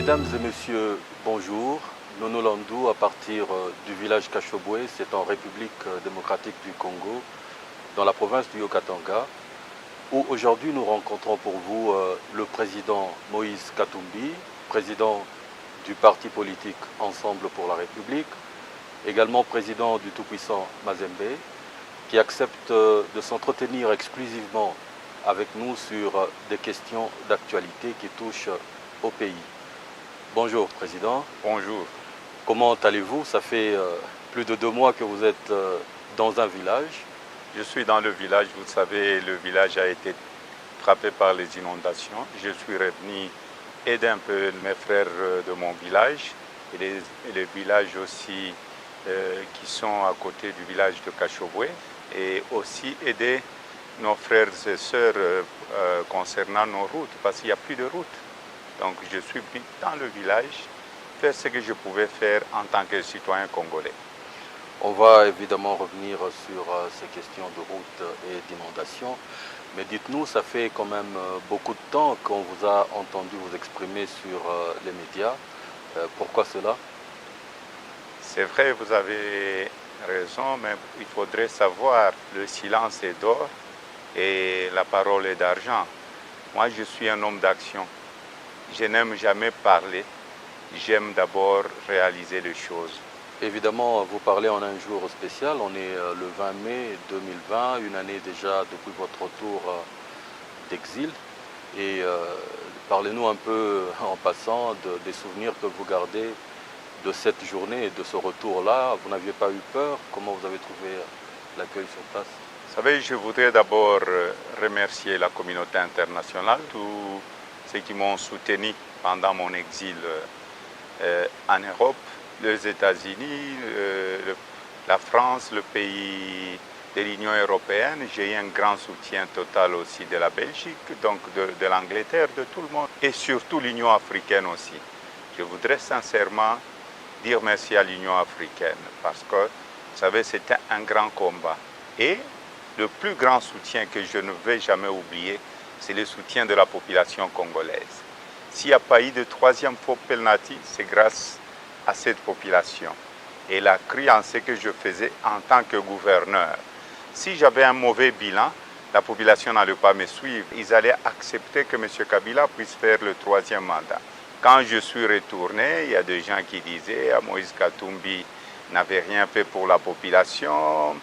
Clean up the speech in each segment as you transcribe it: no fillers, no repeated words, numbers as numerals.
Mesdames et messieurs, bonjour. Nono Landou, à partir du village Kashobwe, c'est en République démocratique du Congo, dans la province du Haut-Katanga, où aujourd'hui nous rencontrons pour vous le président Moïse Katumbi, président du parti politique Ensemble pour la République, également président du tout-puissant Mazembe, qui accepte de s'entretenir exclusivement avec nous sur des questions d'actualité qui touchent au pays. Bonjour Président. Bonjour. Comment allez-vous? Ça fait plus de 2 mois que vous êtes dans un village. Je suis dans le village, vous savez, le village a été frappé par les inondations. Je suis revenu aider un peu mes frères de mon village et les villages aussi qui sont à côté du village de Kashobwe, et aussi aider nos frères et sœurs concernant nos routes, parce qu'il n'y a plus de routes. Donc je suis venu dans le village faire ce que je pouvais faire en tant que citoyen congolais. On va évidemment revenir sur ces questions de route et d'inondation. Mais dites-nous, ça fait quand même beaucoup de temps qu'on vous a entendu vous exprimer sur les médias. Pourquoi cela? C'est vrai, vous avez raison, mais il faudrait savoir, le silence est d'or et la parole est d'argent. Moi, je suis un homme d'action. Je n'aime jamais parler. J'aime d'abord réaliser les choses. Évidemment, vous parlez en un jour spécial. On est le 20 mai 2020, une année déjà depuis votre retour d'exil. Et parlez-nous un peu en passant des souvenirs que vous gardez de cette journée et de ce retour-là. Vous n'aviez pas eu peur? Comment vous avez trouvé l'accueil sur place? Vous savez, je voudrais d'abord remercier la communauté internationale, tous ceux qui m'ont soutenu pendant mon exil en Europe, les États-Unis, la France, le pays de l'Union européenne. J'ai eu un grand soutien total aussi de la Belgique, donc de l'Angleterre, de tout le monde, et surtout l'Union africaine aussi. Je voudrais sincèrement dire merci à l'Union africaine parce que, vous savez, c'était un grand combat. Et le plus grand soutien que je ne vais jamais oublier, c'est le soutien de la population congolaise. S'il n'y a pas eu de troisième faux penalty, c'est grâce à cette population. Et elle a cru en ce que je faisais en tant que gouverneur. Si j'avais un mauvais bilan, la population n'allait pas me suivre. Ils allaient accepter que M. Kabila puisse faire le 3e mandat. Quand je suis retourné, il y a des gens qui disaient « Moïse Katumbi n'avait rien fait pour la population,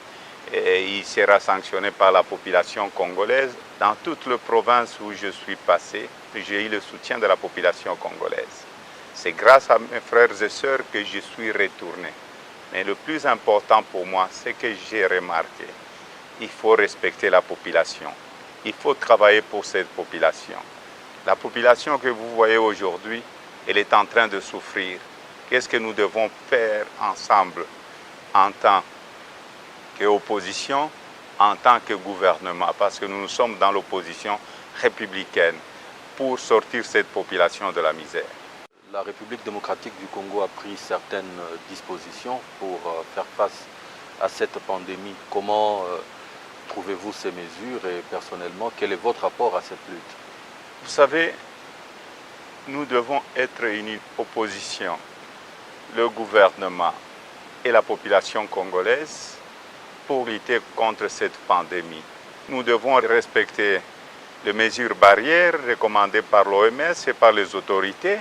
et il sera sanctionné par la population congolaise ». Dans toute la province où je suis passé, j'ai eu le soutien de la population congolaise. C'est grâce à mes frères et sœurs que je suis retourné. Mais le plus important pour moi, c'est que j'ai remarqué, il faut respecter la population. Il faut travailler pour cette population. La population que vous voyez aujourd'hui, elle est en train de souffrir. Qu'est-ce que nous devons faire ensemble en tant qu'opposition, en tant que gouvernement? Parce que nous sommes dans l'opposition républicaine pour sortir cette population de la misère. La République démocratique du Congo a pris certaines dispositions pour faire face à cette pandémie. Comment trouvez-vous ces mesures et personnellement, quel est votre rapport à cette lutte? Vous savez, nous devons être une opposition, le gouvernement et la population congolaise, pour lutter contre cette pandémie. Nous devons respecter les mesures barrières recommandées par l'OMS et par les autorités.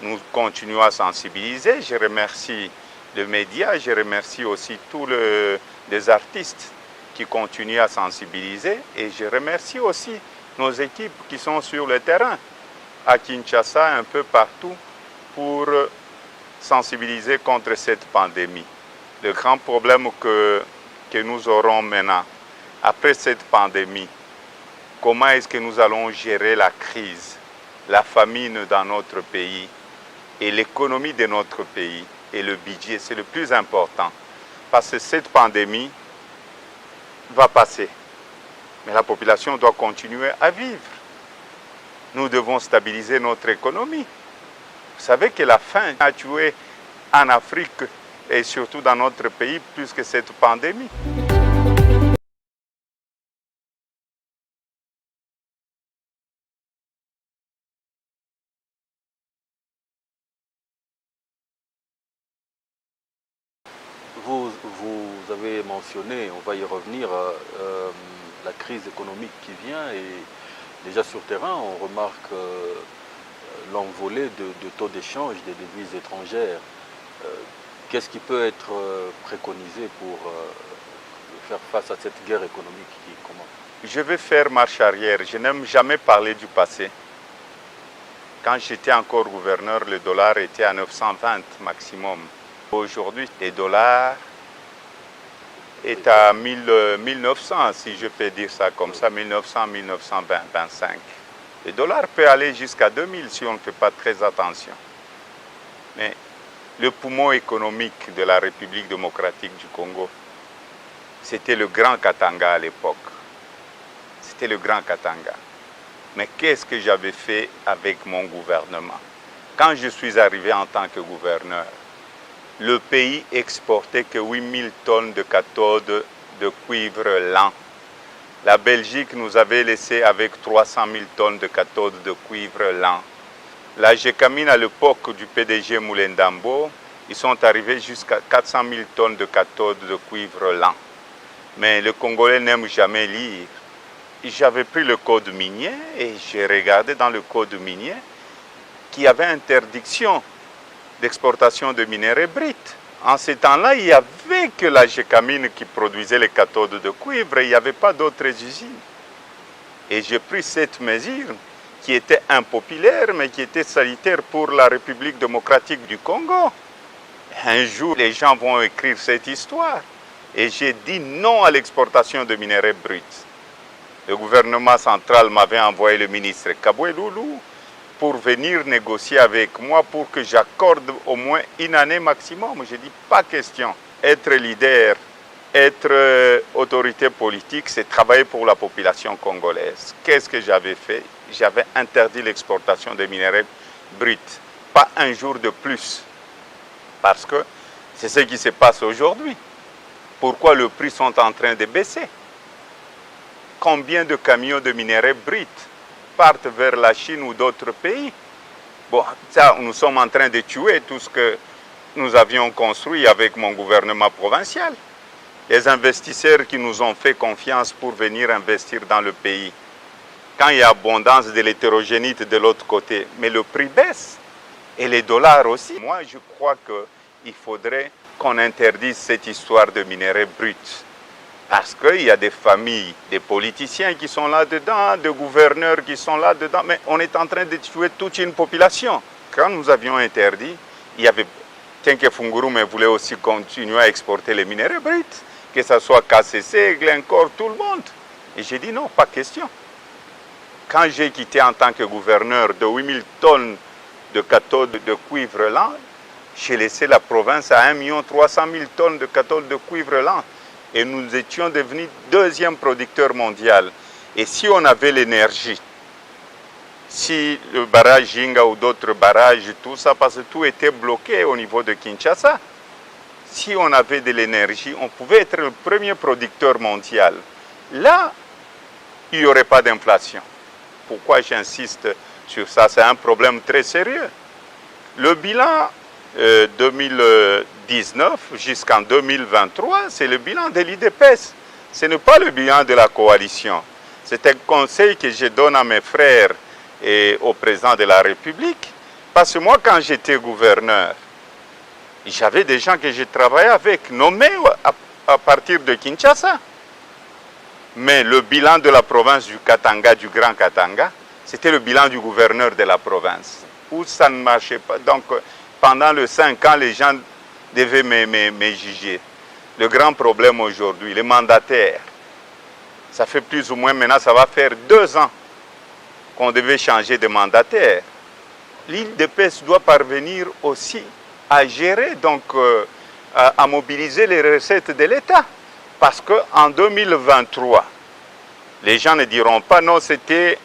Nous continuons à sensibiliser. Je remercie les médias, je remercie aussi tous les artistes qui continuent à sensibiliser, et je remercie aussi nos équipes qui sont sur le terrain, à Kinshasa, un peu partout, pour sensibiliser contre cette pandémie. Le grand problème que nous aurons maintenant, après cette pandémie, comment est-ce que nous allons gérer la crise, la famine dans notre pays et l'économie de notre pays et le budget, c'est le plus important. Parce que cette pandémie va passer. Mais la population doit continuer à vivre. Nous devons stabiliser notre économie. Vous savez que la faim a tué en Afrique et surtout dans notre pays plus que cette pandémie. vous avez mentionné, on va y revenir, la crise économique qui vient et déjà sur terrain, on remarque l'envolée de taux d'échange des devises étrangères. Qu'est-ce qui peut être préconisé pour faire face à cette guerre économique qui commence? Je vais faire marche arrière. Je n'aime jamais parler du passé. Quand j'étais encore gouverneur, le dollar était à 920 maximum. Aujourd'hui, le dollar est à 1900, si je peux dire ça comme ça, 1900, 1925. Le dollar peut aller jusqu'à 2000 si on ne fait pas très attention. Mais le poumon économique de la République démocratique du Congo, c'était le Grand Katanga à l'époque. C'était le Grand Katanga. Mais qu'est-ce que j'avais fait avec mon gouvernement? Quand je suis arrivé en tant que gouverneur, le pays exportait que 8000 tonnes de cathodes de cuivre lent. La Belgique nous avait laissé avec 300 000 tonnes de cathodes de cuivre lent. La Gécamine, à l'époque du PDG Moulendambo, ils sont arrivés jusqu'à 400 000 tonnes de cathodes de cuivre lent. Mais le Congolais n'aime jamais lire. J'avais pris le code minier et j'ai regardé dans le code minier qu'il y avait interdiction d'exportation de minerais bruts. En ce temps-là, il n'y avait que la Gécamine qui produisait les cathodes de cuivre, il n'y avait pas d'autres usines. Et j'ai pris cette mesure qui était impopulaire, mais qui était salutaire pour la République démocratique du Congo. Un jour, les gens vont écrire cette histoire. Et j'ai dit non à l'exportation de minerais bruts. Le gouvernement central m'avait envoyé le ministre Kabwe Loulou pour venir négocier avec moi pour que j'accorde au moins une année maximum. J'ai dit pas question. Être leader, être autorité politique, c'est travailler pour la population congolaise. Qu'est-ce que j'avais fait? J'avais interdit l'exportation de minerais bruts. Pas un jour de plus. Parce que c'est ce qui se passe aujourd'hui. Pourquoi les prix sont en train de baisser? Combien de camions de minerais bruts partent vers la Chine ou d'autres pays? Bon, ça, nous sommes en train de tuer tout ce que nous avions construit avec mon gouvernement provincial. Les investisseurs qui nous ont fait confiance pour venir investir dans le pays. Quand il y a abondance de l'hétérogénéité de l'autre côté, mais le prix baisse. Et les dollars aussi. Moi, je crois qu'il faudrait qu'on interdise cette histoire de minerais bruts. Parce qu'il y a des familles, des politiciens qui sont là-dedans, des gouverneurs qui sont là-dedans, mais on est en train de tuer toute une population. Quand nous avions interdit, il y avait Tenke Fungurume voulait aussi continuer à exporter les minerais bruts, que ce soit KCC, Glencore, tout le monde. Et j'ai dit non, pas question. Quand j'ai quitté en tant que gouverneur de 8000 tonnes de cathodes de cuivre lent, j'ai laissé la province à 1 300 000 tonnes de cathodes de cuivre lent. Et nous étions devenus deuxième producteur mondial. Et si on avait l'énergie, si le barrage Jinga ou d'autres barrages, tout ça, parce que tout était bloqué au niveau de Kinshasa, si on avait de l'énergie, on pouvait être le premier producteur mondial. Là, il n'y aurait pas d'inflation. Pourquoi j'insiste sur ça? C'est un problème très sérieux. Le bilan 2019 jusqu'en 2023, c'est le bilan de l'IDPS. Ce n'est pas le bilan de la coalition. C'est un conseil que je donne à mes frères et au président de la République. Parce que moi, quand j'étais gouverneur, j'avais des gens que je travaillais avec, nommés à partir de Kinshasa. Mais le bilan de la province du Katanga, du Grand Katanga, c'était le bilan du gouverneur de la province, où ça ne marchait pas. Donc, pendant les 5 ans, les gens devaient me juger. Le grand problème aujourd'hui, les mandataires, ça fait plus ou moins maintenant, ça va faire 2 ans qu'on devait changer de mandataire. L'IDPS doit parvenir aussi à gérer, donc à mobiliser les recettes de l'État. Parce qu'en 2023, les gens ne diront pas non, c'était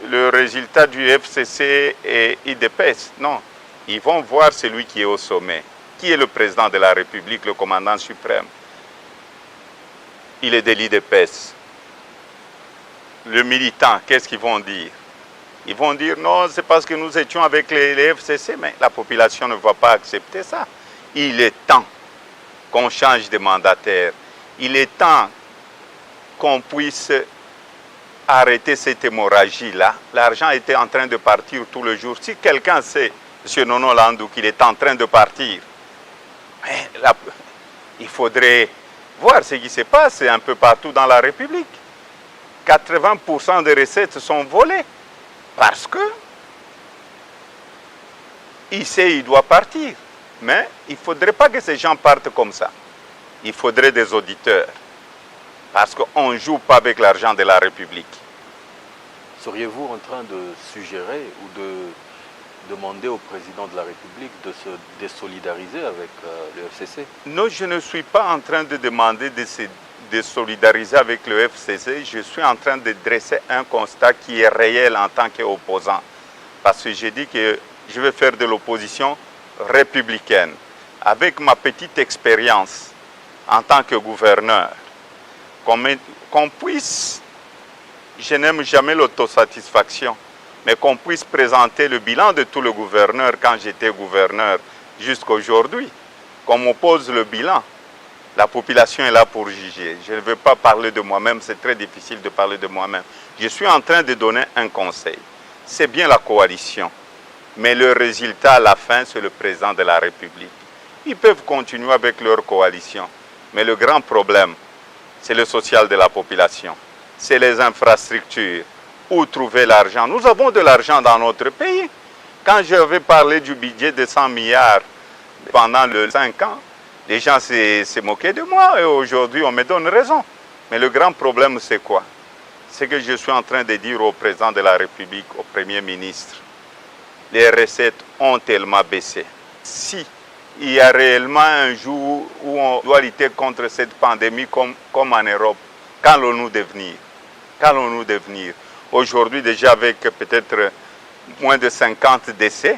le résultat du FCC et IDPS. Non. Ils vont voir celui qui est au sommet. Qui est le président de la République, le commandant suprême? Il est de l'IDPS. Le militant, qu'est-ce qu'ils vont dire? Ils vont dire non, c'est parce que nous étions avec les FCC, mais la population ne va pas accepter ça. Il est temps qu'on change de mandataire. Il est temps qu'on puisse arrêter cette hémorragie-là. L'argent était en train de partir tout le jour. Si quelqu'un sait, M. Nono Landou, qu'il est en train de partir, il faudrait voir ce qui se passe un peu partout dans la République. 80% des recettes sont volées parce que il sait qu'il doit partir. Mais il ne faudrait pas que ces gens partent comme ça. Il faudrait des auditeurs. Parce qu'on ne joue pas avec l'argent de la République. Seriez-vous en train de suggérer ou de demander au président de la République de se désolidariser avec le FCC? Non, je ne suis pas en train de demander de se désolidariser avec le FCC. Je suis en train de dresser un constat qui est réel en tant qu'opposant. Parce que j'ai dit que je vais faire de l'opposition républicaine. Avec ma petite expérience en tant que gouverneur, qu'on puisse, je n'aime jamais l'autosatisfaction, mais qu'on puisse présenter le bilan de tout le gouverneur quand j'étais gouverneur jusqu'à aujourd'hui, qu'on m'oppose le bilan. La population est là pour juger. Je ne veux pas parler de moi-même, c'est très difficile de parler de moi-même. Je suis en train de donner un conseil. C'est bien la coalition, mais le résultat à la fin, c'est le président de la République. Ils peuvent continuer avec leur coalition, mais le grand problème, c'est le social de la population, c'est les infrastructures. Où trouver l'argent? Nous avons de l'argent dans notre pays. Quand j'avais parlé du budget de 100 milliards pendant les 5 ans, les gens se moquaient de moi et aujourd'hui on me donne raison. Mais le grand problème c'est quoi? C'est que je suis en train de dire au président de la République, au Premier ministre, les recettes ont tellement baissé. Si il y a réellement un jour où on doit lutter contre cette pandémie comme en Europe, qu'allons-nous devenir? Qu'allons-nous devenir? Aujourd'hui, déjà avec peut-être moins de 50 décès,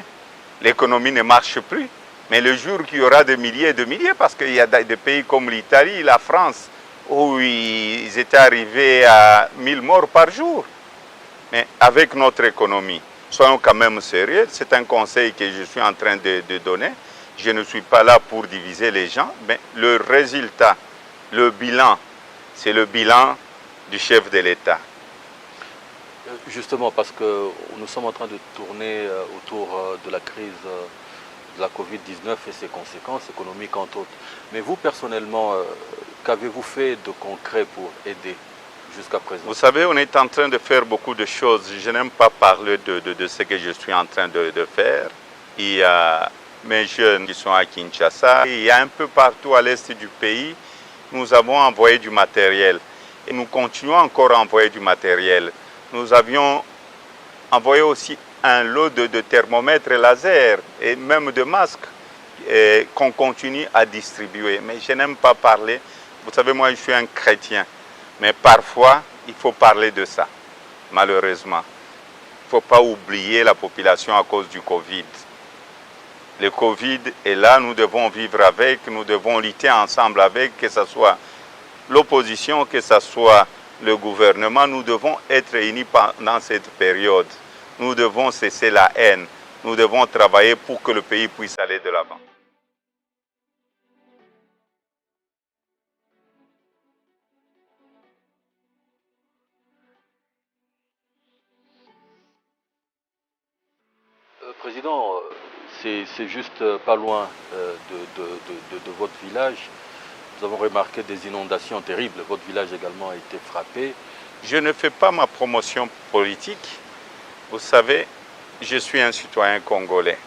l'économie ne marche plus. Mais le jour qu'il y aura des milliers et de milliers, parce qu'il y a des pays comme l'Italie, la France, où ils étaient arrivés à 1000 morts par jour. Mais avec notre économie, soyons quand même sérieux. C'est un conseil que je suis en train de donner. Je ne suis pas là pour diviser les gens, mais le résultat, le bilan, c'est le bilan du chef de l'État. Justement, parce que nous sommes en train de tourner autour de la crise de la Covid-19 et ses conséquences économiques entre autres. Mais vous, personnellement, qu'avez-vous fait de concret pour aider jusqu'à présent? Vous savez, on est en train de faire beaucoup de choses. Je n'aime pas parler de ce que je suis en train de faire. Il y a mes jeunes qui sont à Kinshasa. Il y a un peu partout à l'est du pays. Nous avons envoyé du matériel. Et nous continuons encore à envoyer du matériel. Nous avions envoyé aussi un lot de thermomètres laser et même de masques qu'on continue à distribuer. Mais je n'aime pas parler. Vous savez, moi, je suis un chrétien. Mais parfois, il faut parler de ça, malheureusement. Il ne faut pas oublier la population à cause du Covid. Le Covid est là, nous devons vivre avec, nous devons lutter ensemble avec, que ce soit l'opposition, que ce soit le gouvernement. Nous devons être unis pendant cette période. Nous devons cesser la haine. Nous devons travailler pour que le pays puisse aller de l'avant. Président, c'est juste pas loin de votre village. Nous avons remarqué des inondations terribles. Votre village également a été frappé. Je ne fais pas ma promotion politique. Vous savez, je suis un citoyen congolais.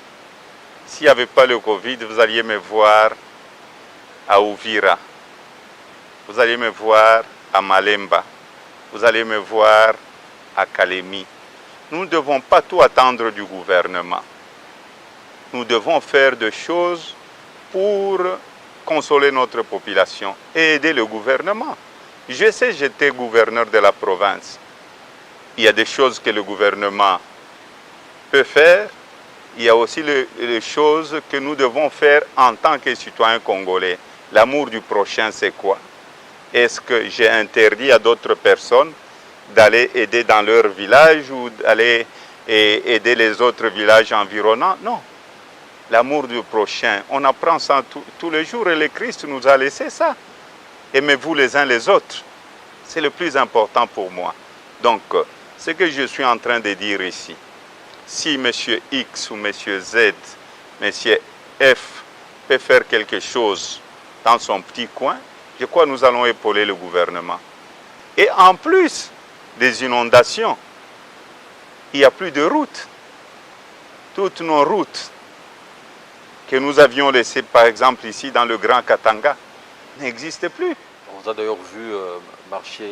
S'il n'y avait pas le Covid, vous alliez me voir à Uvira. Vous alliez me voir à Malemba. Vous allez me voir à Kalemi. Nous ne devons pas tout attendre du gouvernement. Nous devons faire des choses pour consoler notre population et aider le gouvernement. Je sais, j'étais gouverneur de la province. Il y a des choses que le gouvernement peut faire. Il y a aussi les choses que nous devons faire en tant que citoyens congolais. L'amour du prochain, c'est quoi? Est-ce que j'ai interdit à d'autres personnes d'aller aider dans leur village ou d'aller aider les autres villages environnants? Non. l'amour du prochain. On apprend ça tous les jours et le Christ nous a laissé ça. Aimez-vous les uns les autres. C'est le plus important pour moi. Donc, ce que je suis en train de dire ici, si M. X ou M. Z, M. F peut faire quelque chose dans son petit coin, je crois que nous allons épauler le gouvernement. Et en plus des inondations, il n'y a plus de routes. Toutes nos routes que nous avions laissées, par exemple, ici dans le Grand Katanga, n'existent plus. On vous a d'ailleurs vu marcher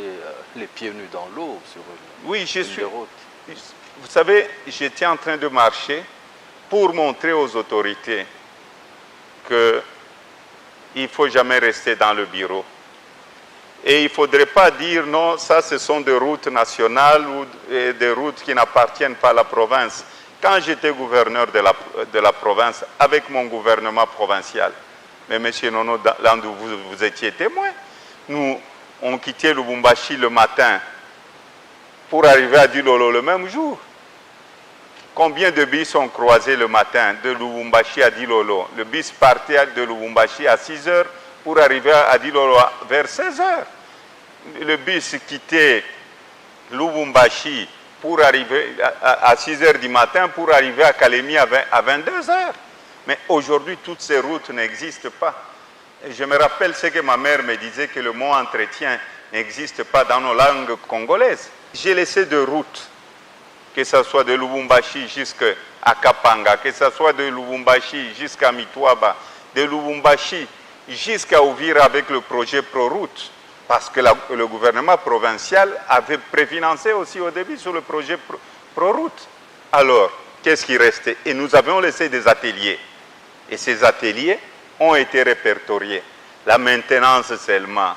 les pieds nus dans l'eau sur Oui, je une suis... des routes. Vous savez, j'étais en train de marcher pour montrer aux autorités qu'il ne faut jamais rester dans le bureau. Et il ne faudrait pas dire non, ça ce sont des routes nationales ou des routes qui n'appartiennent pas à la province. Quand j'étais gouverneur de la province, avec mon gouvernement provincial, mais M. Nono Landou, vous étiez témoin, nous, on quittait Lubumbashi le matin pour arriver à Dilolo le même jour. Combien de bus ont croisé le matin de Lubumbashi à Dilolo? Le bus partait de Lubumbashi à 6 h pour arriver à Dilolo vers 16 h. Le bus quittait Lubumbashi pour arriver à 6 h du matin pour arriver à Kalemi à 22 h. Mais aujourd'hui, toutes ces routes n'existent pas. Et je me rappelle ce que ma mère me disait, que le mot entretien n'existe pas dans nos langues congolaises. J'ai laissé de routes, que ce soit de Lubumbashi jusqu'à Kapanga, que ce soit de Lubumbashi jusqu'à Mitwaba, de Lubumbashi jusqu'à Uvira avec le projet ProRoute, parce que le gouvernement provincial avait préfinancé aussi au début sur le projet ProRoute. Alors, qu'est-ce qui restait? Et nous avions laissé des ateliers. Et ces ateliers ont été répertoriés. La maintenance seulement,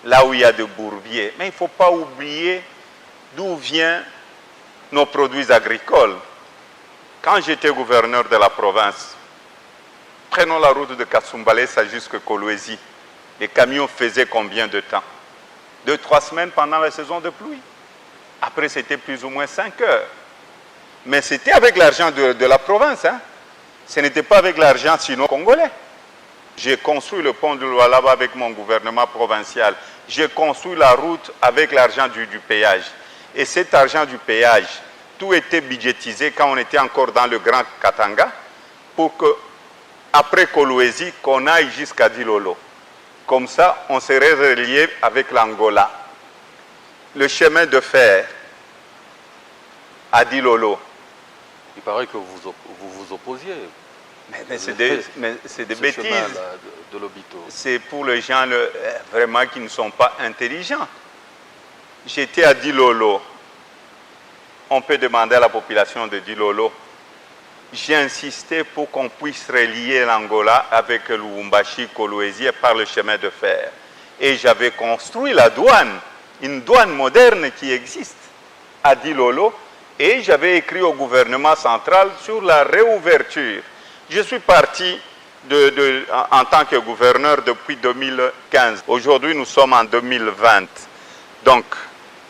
là où il y a de bourbiers. Mais il ne faut pas oublier d'où viennent nos produits agricoles. Quand j'étais gouverneur de la province, prenons la route de Kasumbalesa jusqu'à Kolwezi. Les camions faisaient combien de temps? 2-3 semaines pendant la saison de pluie. Après, c'était plus ou moins 5 heures. Mais c'était avec l'argent de la province. Hein? Ce n'était pas avec l'argent sinon congolais. J'ai construit le pont de Lualaba avec mon gouvernement provincial. J'ai construit la route avec l'argent du péage. Et cet argent du péage, tout était budgétisé quand on était encore dans le Grand Katanga pour que, après Kolwezi, qu'on aille jusqu'à Dilolo. Comme ça, on serait relié avec l'Angola. Le chemin de fer à Dilolo. Il paraît que vous vous opposiez. Mais c'est des bêtises. De l'Obito. C'est pour les gens vraiment qui ne sont pas intelligents. J'étais à Dilolo. On peut demander à la population de Dilolo. J'ai insisté pour qu'on puisse relier l'Angola avec Lubumbashi, Kolwezi par le chemin de fer. Et j'avais construit la douane, une douane moderne qui existe à Dilolo. Et j'avais écrit au gouvernement central sur la réouverture. Je suis parti en tant que gouverneur depuis 2015. Aujourd'hui, nous sommes en 2020. Donc,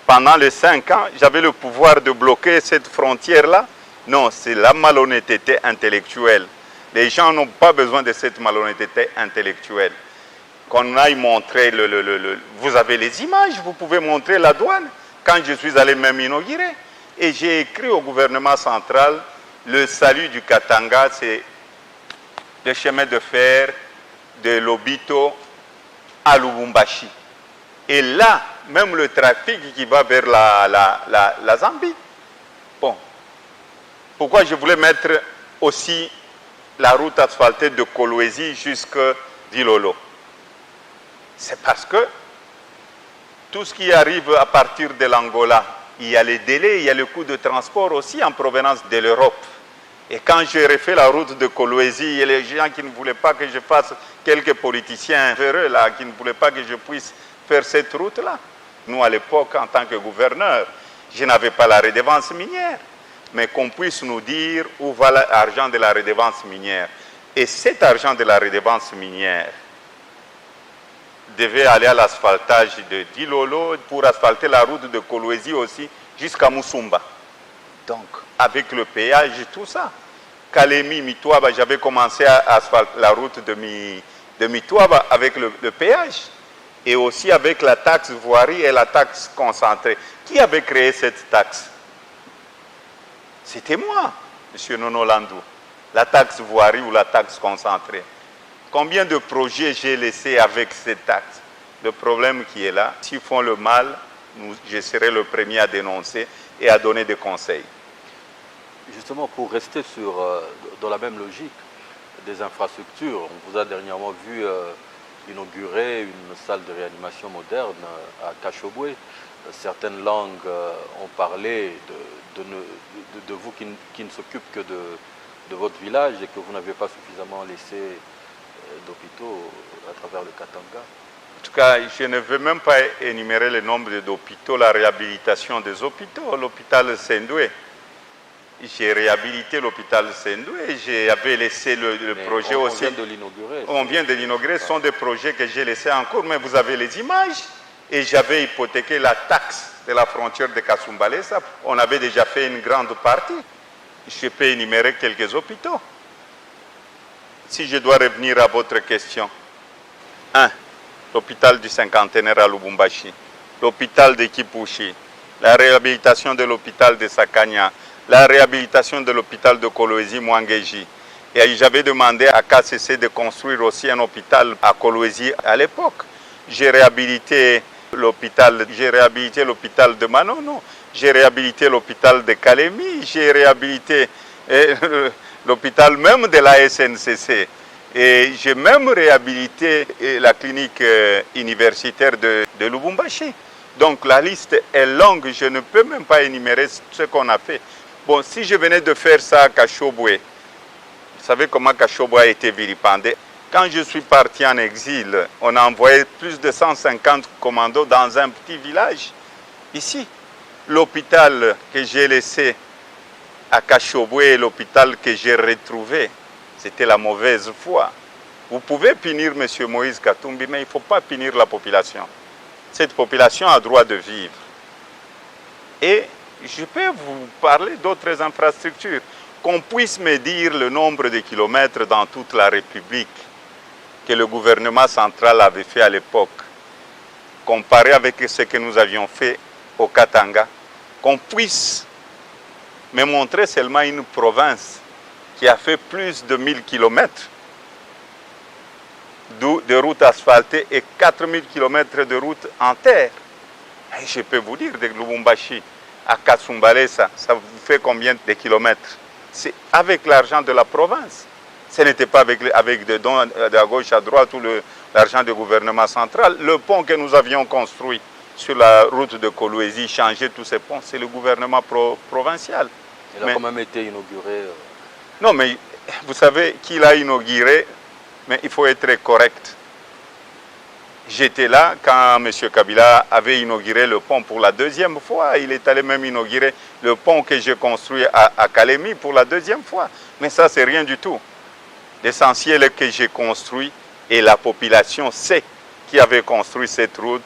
pendant les 5 ans, j'avais le pouvoir de bloquer cette frontière-là. Non, c'est la malhonnêteté intellectuelle. Les gens n'ont pas besoin de cette malhonnêteté intellectuelle. Qu'on aille montrer vous avez les images, vous pouvez montrer la douane. Quand je suis allé même inaugurer. Et j'ai écrit au gouvernement central, le salut du Katanga, c'est le chemin de fer de Lobito à Lubumbashi. Et là, même le trafic qui va vers la Zambie. Bon. Pourquoi je voulais mettre aussi la route asphaltée de Kolwezi jusqu'à Dilolo? C'est parce que tout ce qui arrive à partir de l'Angola, il y a les délais, il y a le coût de transport aussi en provenance de l'Europe. Et quand j'ai refait la route de Kolwezi, il y a les gens qui ne voulaient pas que je fasse, quelques politiciens véreux là, qui ne voulaient pas que je puisse faire cette route-là. Nous, à l'époque, en tant que gouverneur, je n'avais pas la redevance minière. Mais qu'on puisse nous dire où va l'argent de la redevance minière. Et cet argent de la redevance minière devait aller à l'asphaltage de Dilolo pour asphalter la route de Kolwezi aussi jusqu'à Musumba. Donc, avec le péage et tout ça. Kalemi, Mitouaba, j'avais commencé à asphalter la route de Mitouaba avec le péage et aussi avec la taxe voirie et la taxe concentrée. Qui avait créé cette taxe? C'était moi, M. Nono Landou. La taxe voirie ou la taxe concentrée. Combien de projets j'ai laissés avec cette taxe? Le problème qui est là, s'ils font le mal, je serai le premier à dénoncer et à donner des conseils. Justement, pour rester dans la même logique des infrastructures, on vous a dernièrement vu inaugurer une salle de réanimation moderne à Kashobwe. Certaines langues ont parlé de vous qui ne s'occupe que de votre village et que vous n'avez pas suffisamment laissé d'hôpitaux à travers le Katanga. En tout cas, je ne veux même pas énumérer le nombre d'hôpitaux, la réhabilitation des hôpitaux. L'hôpital Sendoué, j'ai réhabilité l'hôpital Sendoué, j'avais laissé le projet aussi. On vient de l'inaugurer. On vient de l'inaugurer, ce sont des projets que j'ai laissés en cours, mais vous avez les images. Et j'avais hypothéqué la taxe de la frontière de Kasumbalesa. On avait déjà fait une grande partie. Je peux énumérer quelques hôpitaux. Si je dois revenir à votre question. 1. L'hôpital du cinquantenaire à Lubumbashi. L'hôpital de Kipushi. La réhabilitation de l'hôpital de Sakanya. La réhabilitation de l'hôpital de Kolwezi Mwangeji. Et j'avais demandé à KCC de construire aussi un hôpital à Kolwezi à l'époque. J'ai réhabilité l'hôpital de Manono, j'ai réhabilité l'hôpital de Kalemi, j'ai réhabilité l'hôpital même de la SNCC. Et j'ai même réhabilité la clinique universitaire de Lubumbashi. Donc la liste est longue, je ne peux même pas énumérer ce qu'on a fait. Bon, si je venais de faire ça à Kashobwe, vous savez comment Kashobwe a été vilipendé. Quand je suis parti en exil, on a envoyé plus de 150 commandos dans un petit village. Ici, l'hôpital que j'ai laissé à Kashobwe et l'hôpital que j'ai retrouvé, c'était la mauvaise foi. Vous pouvez punir M. Moïse Katumbi, mais il ne faut pas punir la population. Cette population a droit de vivre. Et je peux vous parler d'autres infrastructures. Qu'on puisse me dire le nombre de kilomètres dans toute la République que le gouvernement central avait fait à l'époque, comparé avec ce que nous avions fait au Katanga, qu'on puisse me montrer seulement une province qui a fait plus de 1000 kilomètres de routes asphaltées et 4000 kilomètres de routes en terre. Et je peux vous dire, de Lubumbashi à Kasumbalesa, ça vous fait combien de kilomètres? C'est avec l'argent de la province. Ce n'était pas avec des dons de gauche à droite ou l'argent du gouvernement central. Le pont que nous avions construit sur la route de Kolwezi, changer tous ces ponts, c'est le gouvernement provincial. Il a quand même été inauguré. Non, mais vous savez qui l'a inauguré, mais il faut être correct. J'étais là quand M. Kabila avait inauguré le pont pour la deuxième fois. Il est allé même inaugurer le pont que j'ai construit à Kalemi pour la deuxième fois. Mais ça, c'est rien du tout. L'essentiel est que j'ai construit et la population sait qui avait construit cette route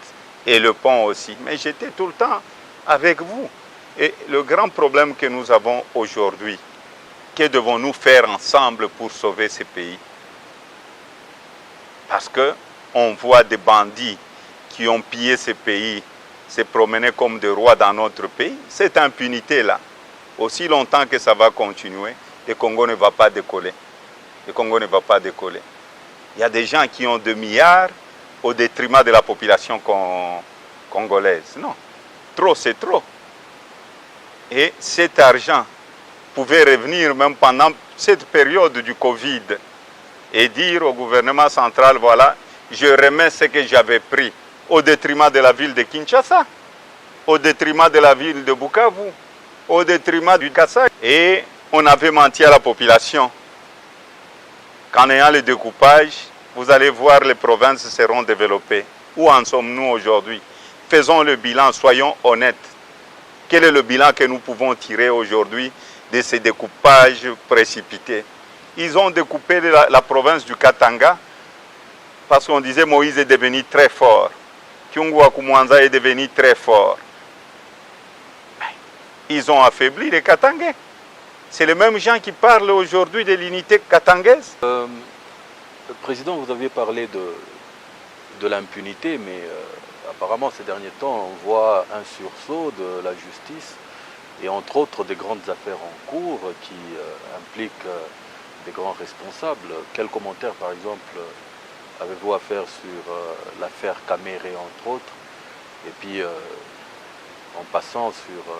et le pont aussi. Mais j'étais tout le temps avec vous. Et le grand problème que nous avons aujourd'hui, que devons-nous faire ensemble pour sauver ce pays? Parce qu'on voit des bandits qui ont pillé ce pays se promener comme des rois dans notre pays. Cette impunité-là, aussi longtemps que ça va continuer, le Congo ne va pas décoller. Le Congo ne va pas décoller. Il y a des gens qui ont 2 milliards au détriment de la population congolaise. Non, trop c'est trop. Et cet argent pouvait revenir même pendant cette période du Covid et dire au gouvernement central, voilà, je remets ce que j'avais pris au détriment de la ville de Kinshasa, au détriment de la ville de Bukavu, au détriment du Kassai. Et on avait menti à la population. Qu'en ayant le découpage, vous allez voir les provinces seront développées. Où en sommes-nous aujourd'hui? Faisons le bilan, soyons honnêtes. Quel est le bilan que nous pouvons tirer aujourd'hui de ces découpages précipités? Ils ont découpé la province du Katanga parce qu'on disait Moïse est devenu très fort. Kyungwa Kumwanza est devenu très fort. Ils ont affaibli les Katangais. C'est les mêmes gens qui parlent aujourd'hui de l'unité katangaise. Président, vous aviez parlé de l'impunité, mais apparemment ces derniers temps, on voit un sursaut de la justice et entre autres des grandes affaires en cours qui impliquent des grands responsables. Quel commentaire, par exemple, avez-vous à faire sur l'affaire Kamere, entre autres, et puis en passant sur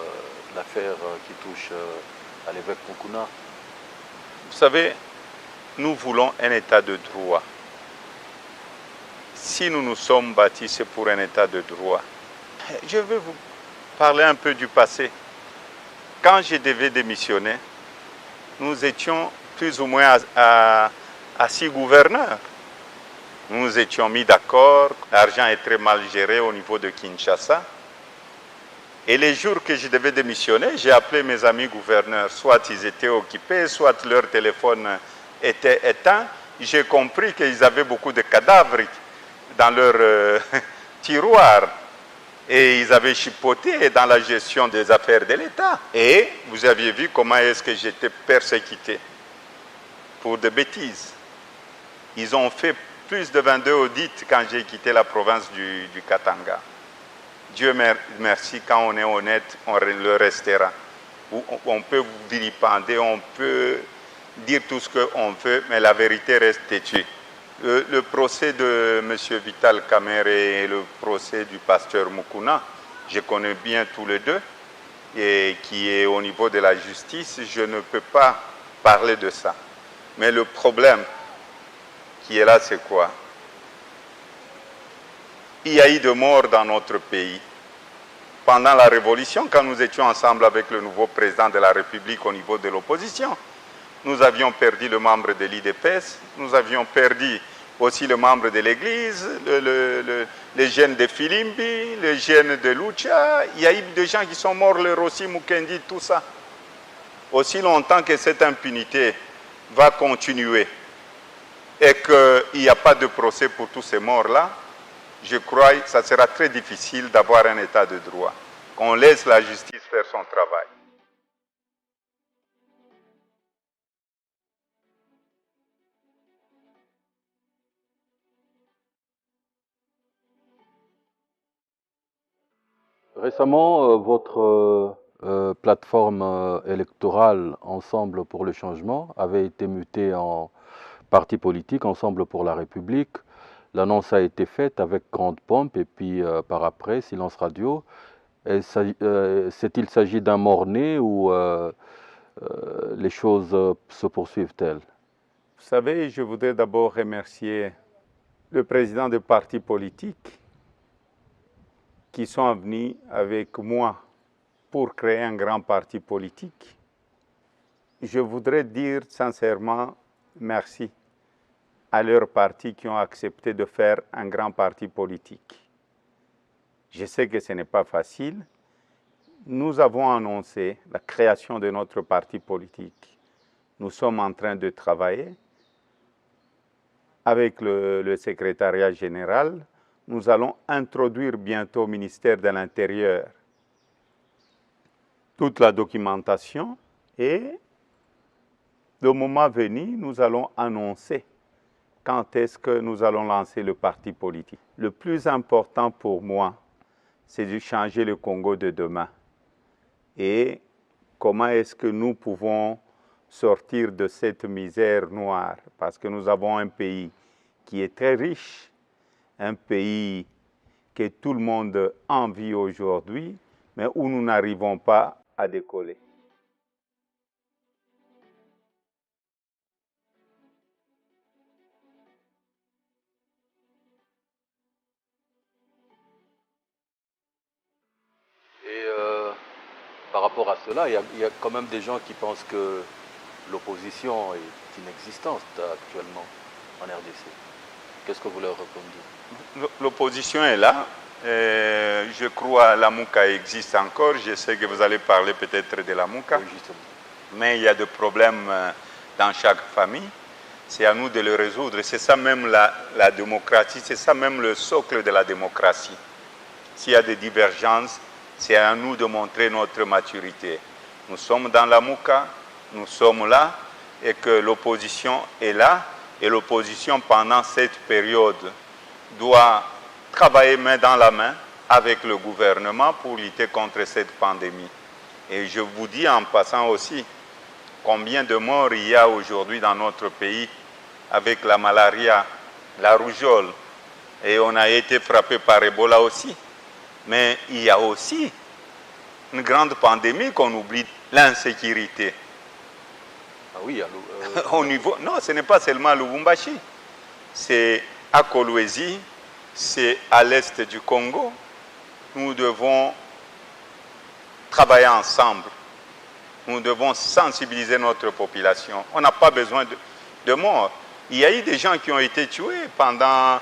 l'affaire qui touche à l'évêque Mukuna? Vous savez, nous voulons un état de droit. Si nous nous sommes bâtis, c'est pour un état de droit. Je vais vous parler un peu du passé. Quand je devais démissionner, nous étions plus ou moins à 6 gouverneurs. Nous nous étions mis d'accord, l'argent est très mal géré au niveau de Kinshasa. Et les jours que je devais démissionner, j'ai appelé mes amis gouverneurs. Soit ils étaient occupés, soit leur téléphone était éteint. J'ai compris qu'ils avaient beaucoup de cadavres dans leur tiroir. Et ils avaient chipoté dans la gestion des affaires de l'État. Et vous aviez vu comment est-ce que j'étais persécuté pour des bêtises. Ils ont fait plus de 22 audits quand j'ai quitté la province du Katanga. Dieu merci, quand on est honnête, on le restera. On peut vous vilipender, on peut dire tout ce qu'on veut, mais la vérité reste têtue. Le procès de M. Vital Kamere et le procès du pasteur Mukuna, je connais bien tous les deux, et qui est au niveau de la justice, je ne peux pas parler de ça. Mais le problème qui est là, c'est quoi? Il y a eu de morts dans notre pays. Pendant la Révolution, quand nous étions ensemble avec le nouveau président de la République au niveau de l'opposition, nous avions perdu le membre de l'IDPS, nous avions perdu aussi le membre de l'Église, les jeunes de Filimbi, les jeunes de Lucha. Il y a eu des gens qui sont morts, le Rossi Mukendi, tout ça. Aussi longtemps que cette impunité va continuer et qu'il n'y a pas de procès pour tous ces morts-là, je crois que ça sera très difficile d'avoir un état de droit. Qu'on laisse la justice faire son travail. Récemment, votre plateforme électorale Ensemble pour le changement avait été mutée en parti politique Ensemble pour la République. L'annonce a été faite avec grande pompe et puis par après, silence radio. S'est-il s'agit d'un mort-né ou les choses se poursuivent-elles? Vous savez, je voudrais d'abord remercier le président des partis politiques qui sont venus avec moi pour créer un grand parti politique. Je voudrais dire sincèrement merci à leurs partis qui ont accepté de faire un grand parti politique. Je sais que ce n'est pas facile. Nous avons annoncé la création de notre parti politique. Nous sommes en train de travailler avec le secrétariat général. Nous allons introduire bientôt au ministère de l'Intérieur toute la documentation et le moment venu, nous allons annoncer quand est-ce que nous allons lancer le parti politique. Le plus important pour moi, c'est de changer le Congo de demain. Et comment est-ce que nous pouvons sortir de cette misère noire? Parce que nous avons un pays qui est très riche, un pays que tout le monde envie aujourd'hui, mais où nous n'arrivons pas à décoller. Et par rapport à cela, il y a quand même des gens qui pensent que l'opposition est inexistante actuellement en RDC. Qu'est-ce que vous leur répondez? L'opposition est là. Je crois que la Mouka existe encore. Je sais que vous allez parler peut-être de la Mouka. Oui, justement. Mais il y a des problèmes dans chaque famille. C'est à nous de le résoudre. C'est ça même la démocratie. C'est ça même le socle de la démocratie. S'il y a des divergences, c'est à nous de montrer notre maturité. Nous sommes dans la Mouka. nous sommes là et que l'opposition est là. Et l'opposition, pendant cette période, doit travailler main dans la main avec le gouvernement pour lutter contre cette pandémie. Et je vous dis en passant aussi combien de morts il y a aujourd'hui dans notre pays avec la malaria, la rougeole. Et on a été frappé par Ebola aussi. Mais il y a aussi une grande pandémie qu'on oublie, l'insécurité. Ah oui, Au niveau, non, ce n'est pas seulement à Lubumbashi. C'est à Kolwezi, c'est à l'est du Congo. Nous devons travailler ensemble. Nous devons sensibiliser notre population. On n'a pas besoin de morts. Il y a eu des gens qui ont été tués pendant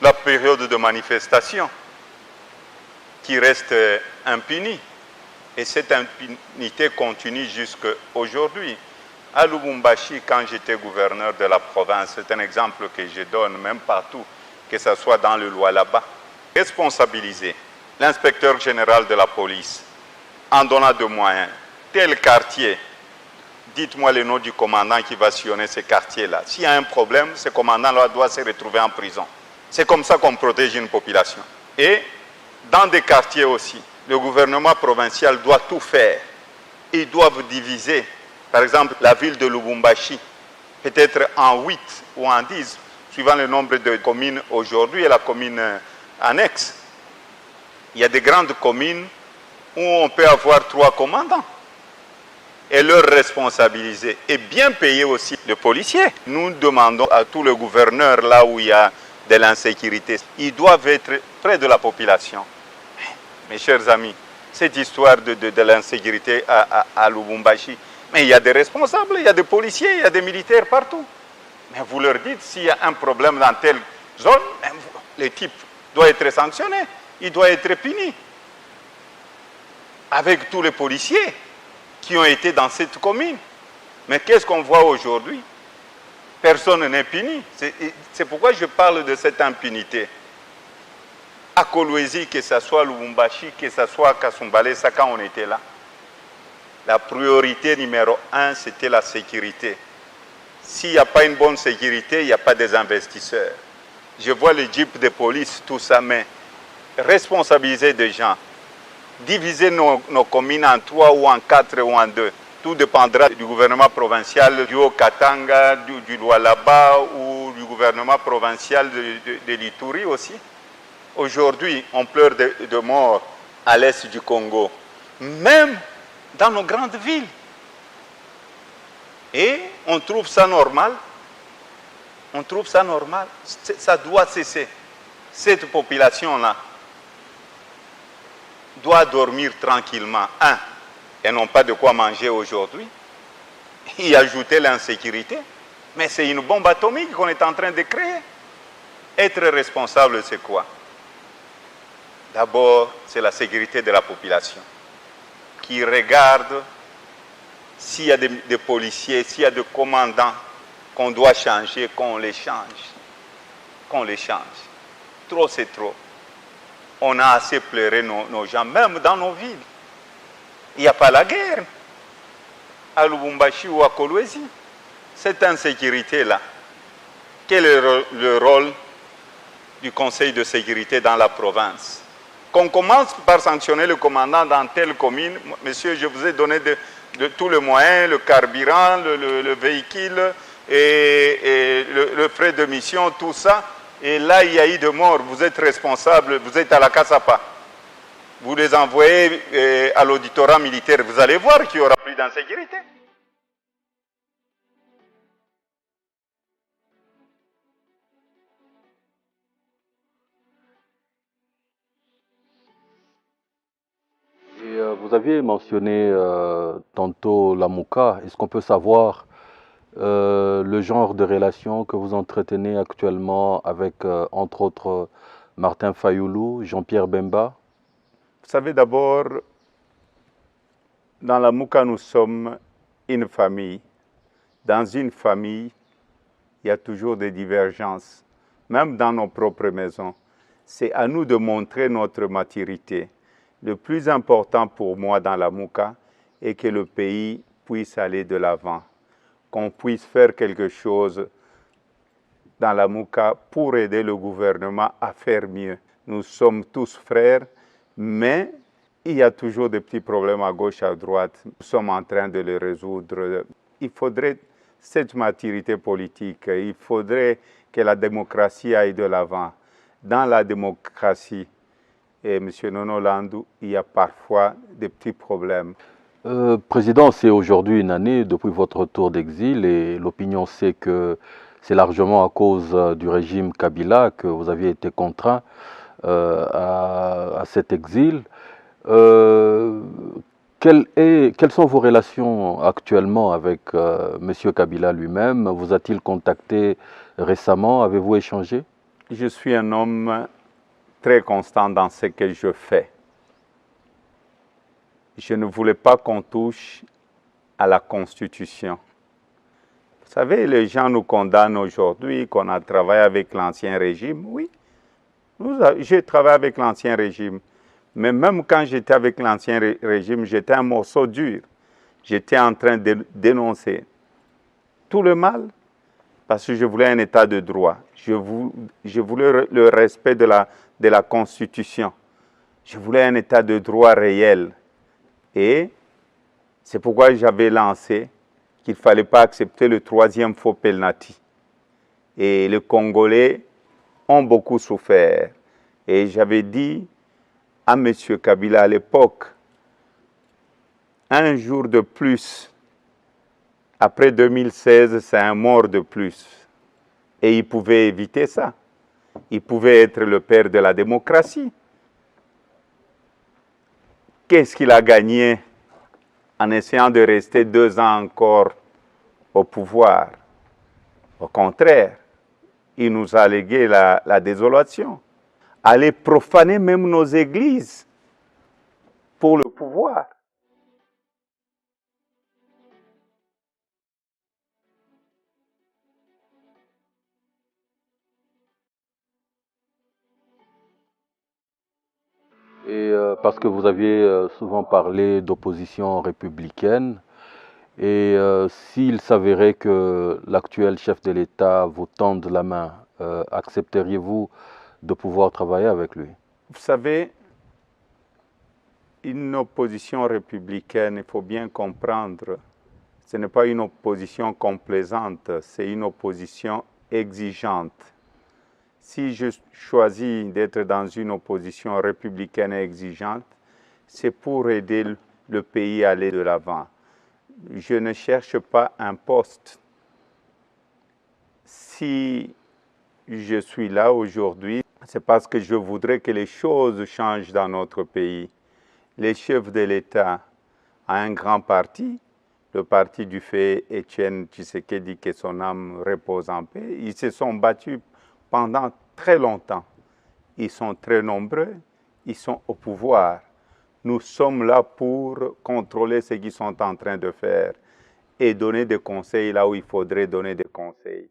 la période de manifestation, qui restent impunis. Et cette impunité continue jusqu'à aujourd'hui. À Lubumbashi, quand j'étais gouverneur de la province, c'est un exemple que je donne même partout, que ce soit dans le Lualaba. Responsabiliser l'inspecteur général de la police en donnant des moyens. Tel quartier, dites-moi le nom du commandant qui va sillonner ce quartier-là. S'il y a un problème, ce commandant-là doit se retrouver en prison. C'est comme ça qu'on protège une population. Et dans des quartiers aussi, le gouvernement provincial doit tout faire. Ils doivent diviser, par exemple, la ville de Lubumbashi, peut-être en 8 ou en 10, suivant le nombre de communes aujourd'hui et la commune annexe. Il y a des grandes communes où on peut avoir 3 commandants et leur responsabiliser et bien payer aussi les policiers. Nous demandons à tous les gouverneurs là où il y a de l'insécurité, ils doivent être près de la population. Mes chers amis, cette histoire de l'insécurité à Lubumbashi, mais il y a des responsables, il y a des policiers, il y a des militaires partout. Mais vous leur dites, s'il y a un problème dans telle zone, le type doit être sanctionné, il doit être puni. Avec tous les policiers qui ont été dans cette commune. Mais qu'est-ce qu'on voit aujourd'hui? Personne n'est puni. C'est pourquoi je parle de cette impunité. À Kolwezi, que ce soit Lubumbashi, que ce soit Kasumbalé, ça quand on était là. La priorité numéro 1, c'était la sécurité. S'il n'y a pas une bonne sécurité, il n'y a pas des investisseurs. Je vois les jeeps de police, tout ça, mais responsabiliser des gens, diviser nos communes en 3 ou en 4 ou en 2. Tout dépendra du gouvernement provincial du Haut-Katanga, du Lualaba ou du gouvernement provincial de l'Ituri aussi. Aujourd'hui, on pleure de morts à l'est du Congo, même dans nos grandes villes. Et on trouve ça normal. On trouve ça normal. Ça doit cesser. Cette population-là doit dormir tranquillement. Elles n'ont pas de quoi manger aujourd'hui. Y ajouter l'insécurité. Mais c'est une bombe atomique qu'on est en train de créer. Être responsable, c'est quoi? D'abord, c'est la sécurité de la population. Qui regarde s'il y a des policiers, s'il y a des commandants qu'on doit changer, qu'on les change. Qu'on les change. Trop, c'est trop. On a assez pleuré nos gens, même dans nos villes. Il n'y a pas la guerre à Lubumbashi ou à Kolwezi. Cette insécurité-là, quel est le rôle du Conseil de sécurité dans la province? Qu'on commence par sanctionner le commandant dans telle commune. Monsieur, je vous ai donné de tous les moyens, le carburant, le véhicule et le frais de mission, tout ça. Et là, il y a eu des morts. Vous êtes responsable, vous êtes à la Cassapa. Vous les envoyez à l'auditorat militaire. Vous allez voir qu'il n'y aura plus d'insécurité. Et vous aviez mentionné tantôt la Mouka. Est-ce qu'on peut savoir le genre de relation que vous entretenez actuellement avec, entre autres, Martin Fayoulou, Jean-Pierre Bemba? Vous savez, d'abord, dans la Mouka, nous sommes une famille. Dans une famille, il y a toujours des divergences, même dans nos propres maisons. C'est à nous de montrer notre maturité. Le plus important pour moi dans la Mouka est que le pays puisse aller de l'avant, qu'on puisse faire quelque chose dans la Mouka pour aider le gouvernement à faire mieux. Nous sommes tous frères, mais il y a toujours des petits problèmes à gauche, à droite. Nous sommes en train de les résoudre. Il faudrait cette maturité politique, il faudrait que la démocratie aille de l'avant. Dans la démocratie, et M. Nono Landou, il y a parfois des petits problèmes. Président, c'est aujourd'hui une année depuis votre retour d'exil et l'opinion sait que c'est largement à cause du régime Kabila que vous aviez été contraint à cet exil. Quelles sont vos relations actuellement avec M. Kabila lui-même? Vous a-t-il contacté récemment? Avez-vous échangé? Je suis un homme très constant dans ce que je fais. Je ne voulais pas qu'on touche à la Constitution. Vous savez, les gens nous condamnent aujourd'hui, qu'on a travaillé avec l'ancien régime. Oui, j'ai travaillé avec l'ancien régime. Mais même quand j'étais avec l'ancien régime, j'étais un morceau dur. J'étais en train de dénoncer tout le mal parce que je voulais un état de droit. Je voulais le respect de la Constitution. Je voulais un état de droit réel. Et c'est pourquoi j'avais lancé qu'il ne fallait pas accepter le troisième faux penalty. Et les Congolais ont beaucoup souffert. Et j'avais dit à M. Kabila à l'époque, un jour de plus, après 2016, c'est un mort de plus. Et il pouvait éviter ça. Il pouvait être le père de la démocratie. Qu'est-ce qu'il a gagné en essayant de rester 2 ans encore au pouvoir? Au contraire, il nous a légué la désolation. Aller profaner même nos églises pour le pouvoir. Et parce que vous aviez souvent parlé d'opposition républicaine, et s'il s'avérait que l'actuel chef de l'État vous tende la main, accepteriez-vous de pouvoir travailler avec lui? Vous savez, une opposition républicaine, il faut bien comprendre, ce n'est pas une opposition complaisante, c'est une opposition exigeante. Si je choisis d'être dans une opposition républicaine exigeante, c'est pour aider le pays à aller de l'avant. Je ne cherche pas un poste. Si je suis là aujourd'hui, c'est parce que je voudrais que les choses changent dans notre pays. Les chefs de l'État ont un grand parti, le parti du fait Étienne Tshisekedi, que son âme repose en paix. Ils se sont battus pendant très longtemps. Ils sont très nombreux, ils sont au pouvoir. Nous sommes là pour contrôler ce qu'ils sont en train de faire et donner des conseils là où il faudrait donner des conseils.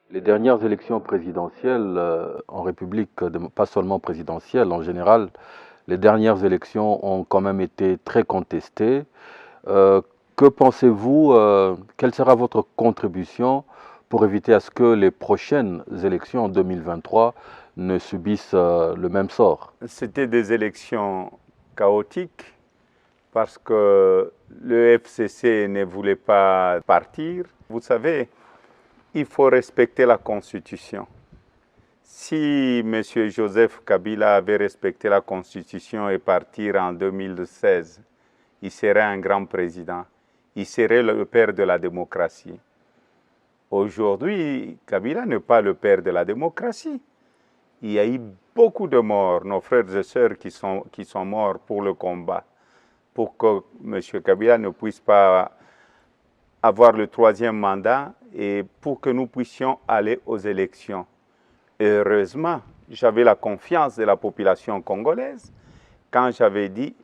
Les dernières élections présidentielles en République, pas seulement présidentielles, en général, les dernières élections ont quand même été très contestées. Que pensez-vous, quelle sera votre contribution pour éviter à ce que les prochaines élections en 2023 ne subissent le même sort? C'était des élections chaotiques parce que le FCC ne voulait pas partir. Vous savez, il faut respecter la Constitution. Si M. Joseph Kabila avait respecté la Constitution et partir en 2016, il serait un grand président. Il serait le père de la démocratie. Aujourd'hui, Kabila n'est pas le père de la démocratie. Il y a eu beaucoup de morts, nos frères et sœurs qui sont morts pour le combat, pour que M. Kabila ne puisse pas avoir le troisième mandat et pour que nous puissions aller aux élections. Et heureusement, j'avais la confiance de la population congolaise quand j'avais dit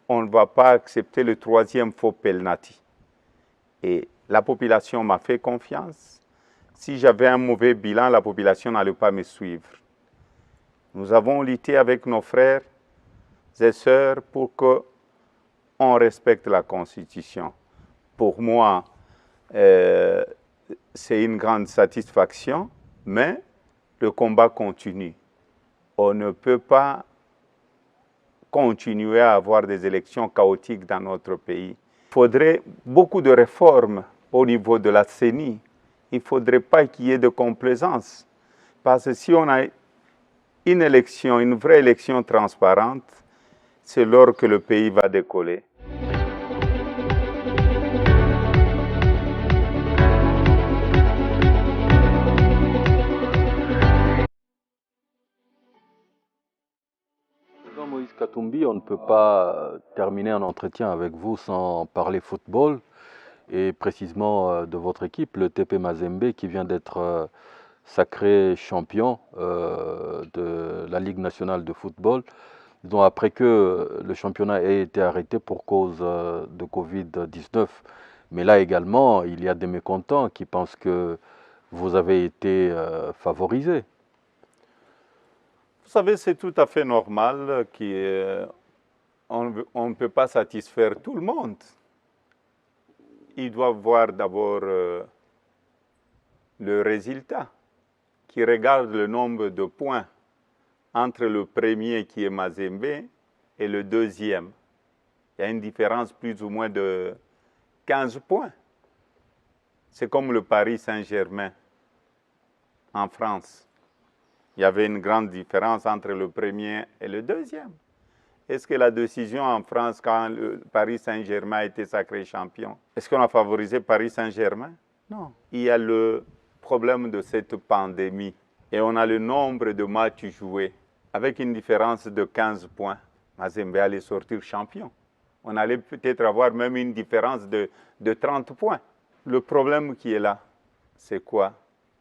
on ne va pas accepter le troisième faux penalty. Et la population m'a fait confiance. Si j'avais un mauvais bilan, la population n'allait pas me suivre. Nous avons lutté avec nos frères et sœurs pour qu'on respecte la Constitution. Pour moi, c'est une grande satisfaction, mais le combat continue. On ne peut pas continuer à avoir des élections chaotiques dans notre pays. Il faudrait beaucoup de réformes au niveau de la CENI. Il ne faudrait pas qu'il y ait de complaisance. Parce que si on a une élection, une vraie élection transparente, c'est lors que le pays va décoller. Moïse Katumbi, on ne peut pas terminer un entretien avec vous sans parler football et précisément de votre équipe, le TP Mazembe, qui vient d'être sacré champion de la Ligue nationale de football. Donc après que le championnat ait été arrêté pour cause de Covid-19. Mais là également, il y a des mécontents qui pensent que vous avez été favorisé. Vous savez, c'est tout à fait normal qu'on ne peut pas satisfaire tout le monde. Ils doivent voir d'abord le résultat, qui regarde le nombre de points entre le premier qui est Mazembe et le deuxième. Il y a une différence plus ou moins de 15 points. C'est comme le Paris Saint-Germain en France. Il y avait une grande différence entre le premier et le deuxième. Est-ce que la décision en France, quand le Paris Saint-Germain a été sacré champion, est-ce qu'on a favorisé Paris Saint-Germain? Non. Il y a le problème de cette pandémie et on a le nombre de matchs joués avec une différence de 15 points. Mazembe allait sortir champion. On allait peut-être avoir même une différence de 30 points. Le problème qui est là, c'est quoi?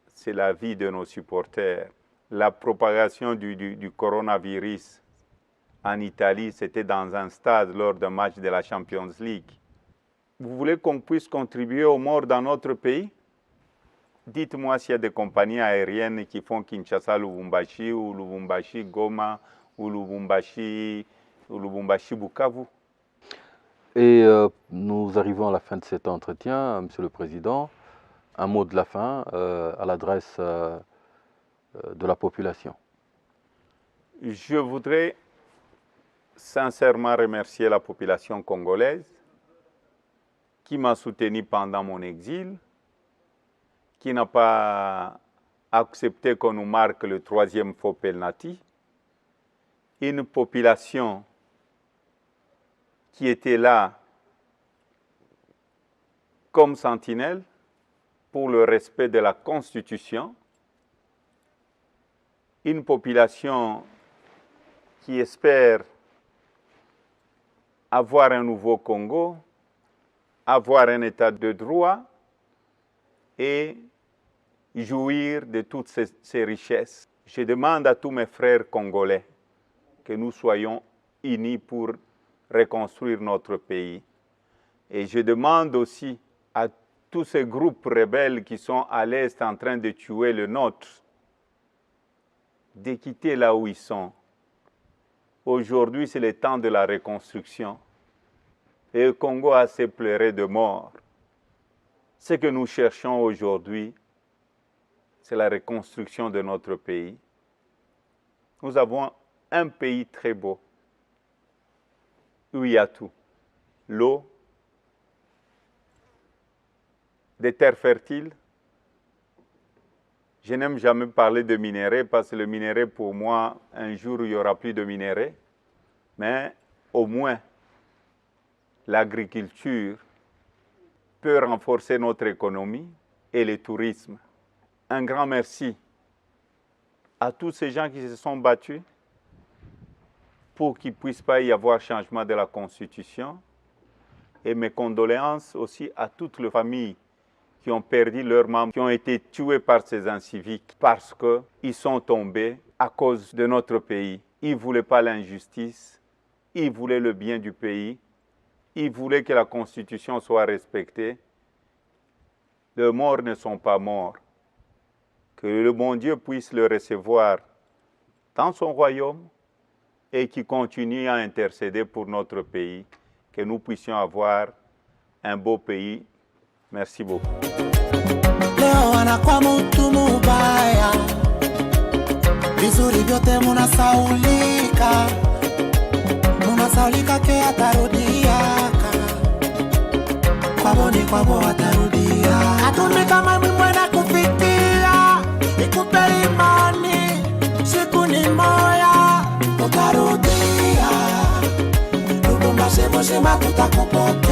C'est la vie de nos supporters. La propagation du coronavirus en Italie, c'était dans un stade lors d'un match de la Champions League. Vous voulez qu'on puisse contribuer aux morts dans notre pays? Dites-moi s'il y a des compagnies aériennes qui font Kinshasa-Lubumbashi ou Lubumbashi-Goma ou Lubumbashi-Bukavu. Et nous arrivons à la fin de cet entretien, Monsieur le Président. Un mot de la fin à l'adresse de la population. Je voudrais sincèrement remercier la population congolaise qui m'a soutenu pendant mon exil, qui n'a pas accepté qu'on nous marque le 3e faux penalty, une population qui était là comme sentinelle pour le respect de la Constitution, une population qui espère avoir un nouveau Congo, avoir un état de droit et jouir de toutes ces richesses. Je demande à tous mes frères congolais que nous soyons unis pour reconstruire notre pays. Et je demande aussi à tous ces groupes rebelles qui sont à l'Est en train de tuer le nôtre, de quitter là où ils sont. Aujourd'hui, c'est le temps de la reconstruction. Et le Congo a assez pleuré de mort. Ce que nous cherchons aujourd'hui, c'est la reconstruction de notre pays. Nous avons un pays très beau, où il y a tout. L'eau, des terres fertiles. Je n'aime jamais parler de minerais parce que le minerai, pour moi, un jour, il n'y aura plus de minerais. Mais au moins, l'agriculture peut renforcer notre économie et le tourisme. Un grand merci à tous ces gens qui se sont battus pour qu'il ne puisse pas y avoir changement de la Constitution. Et mes condoléances aussi à toutes les familles qui ont perdu leurs membres, qui ont été tués par ces inciviques parce qu'ils sont tombés à cause de notre pays. Ils ne voulaient pas l'injustice, ils voulaient le bien du pays, ils voulaient que la Constitution soit respectée. Les morts ne sont pas morts. Que le bon Dieu puisse le recevoir dans son royaume et qui continue à intercéder pour notre pays, que nous puissions avoir un beau pays. Merci beaucoup. Leo anakuwa mtu mubaya, vizuri vyote munasaulika, ke atarudiaka, kwabo atarudia. Hatumi kama mwena kufikia, ikupe imani, siku ni moya, utarudia. Tukumbashe matutakupota.